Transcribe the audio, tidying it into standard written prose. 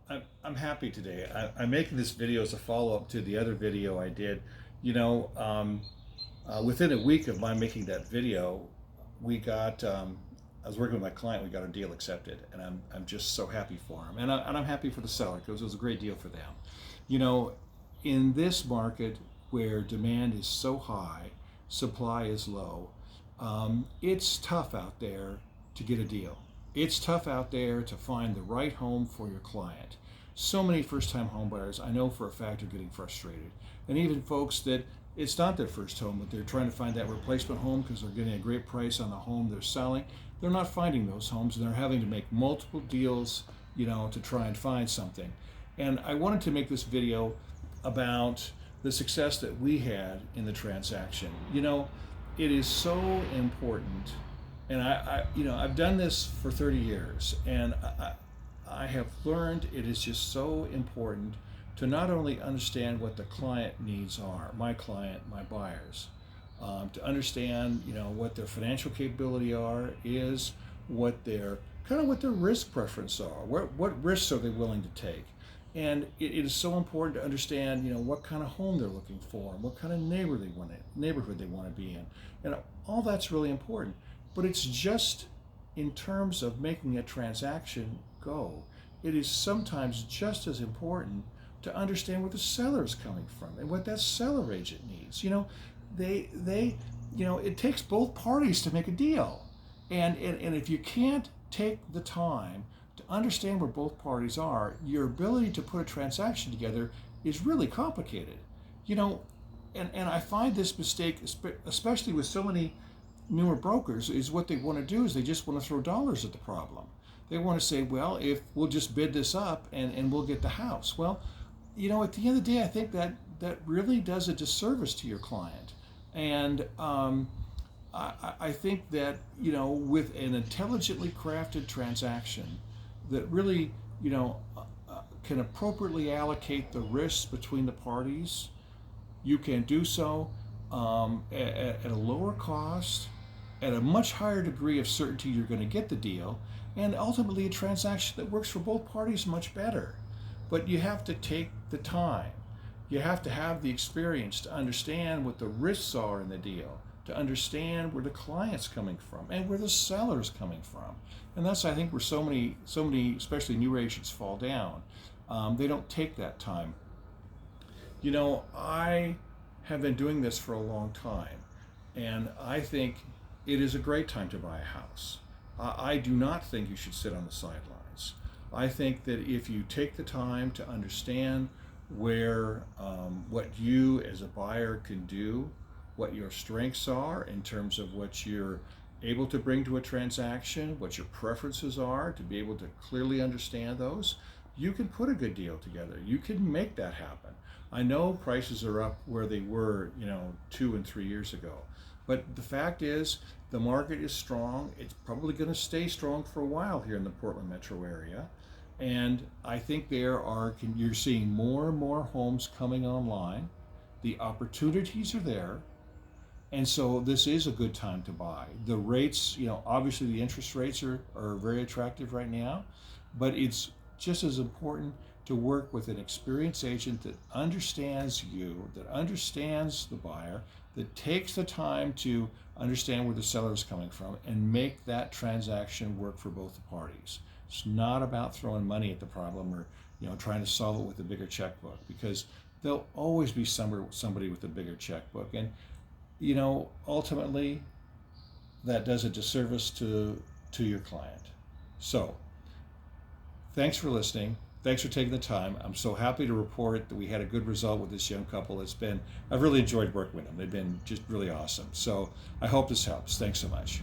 I'm happy today. I'm making this video as a follow-up to the other video I did. Within a week of my making that video, we got, I was working with my client, we got a deal accepted, and I'm just so happy for him. And I'm happy for the seller because it was a great deal for them. You know, in this market where demand is so high, supply is low, it's tough out there to get a deal. It's tough out there to find the right home for your client. So many first-time home buyers, I know for a fact, are getting frustrated. And even folks that it's not their first home, but they're trying to find that replacement home because they're getting a great price on the home they're selling. They're not finding those homes, and they're having to make multiple deals, to try and find something. And I wanted to make this video about the success that we had in the transaction. It is so important, and I've done this for 30 years, and I have learned it is just so important to not only understand what the client needs are, my client, my buyers, to understand, what their financial capability is, what their risk preference are, what risks are they willing to take. And it is so important to understand, what kind of home they're looking for, and what kind of neighborhood they want to be in. And all that's really important. But it's just in terms of making a transaction go, it is sometimes just as important to understand where the seller is coming from and what that seller agent needs. It takes both parties to make a deal. And if you can't take the time to understand where both parties are, your ability to put a transaction together is really complicated. And I find this mistake, especially with so many newer brokers, is what they want to do is they just want to throw dollars at the problem. They want to say, well, if we'll just bid this up and we'll get the house. Well, at the end of the day, I think that really does a disservice to your client. And I think that, with an intelligently crafted transaction that really, can appropriately allocate the risks between the parties, you can do so at a lower cost, at a much higher degree of certainty you're going to get the deal, and ultimately a transaction that works for both parties much better. But you have to take the time. You have to have the experience to understand what the risks are in the deal, to understand where the client's coming from and where the seller's coming from. And that's, I think, where so many, especially new agents, fall down. They don't take that time. I have been doing this for a long time, and I think it is a great time to buy a house. I do not think you should sit on the sidelines. I think that if you take the time to understand what you as a buyer can do, what your strengths are in terms of what you're able to bring to a transaction, what your preferences are, to be able to clearly understand those, you can put a good deal together. You can make that happen. I know prices are up where they were, 2 and 3 years ago. But the fact is, the market is strong. It's probably going to stay strong for a while here in the Portland metro area. And I think you're seeing more and more homes coming online. The opportunities are there. And so this is a good time to buy. The rates, obviously the interest rates are very attractive right now, but it's just as important to work with an experienced agent that understands you, that understands the buyer, that takes the time to understand where the seller is coming from and make that transaction work for both the parties. It's not about throwing money at the problem or trying to solve it with a bigger checkbook, because there'll always be somebody with a bigger checkbook. And ultimately that does a disservice to your client. So thanks for listening. Thanks for taking the time. I'm so happy to report that we had a good result with this young couple. I've really enjoyed working with them. They've been just really awesome. So I hope this helps. Thanks so much.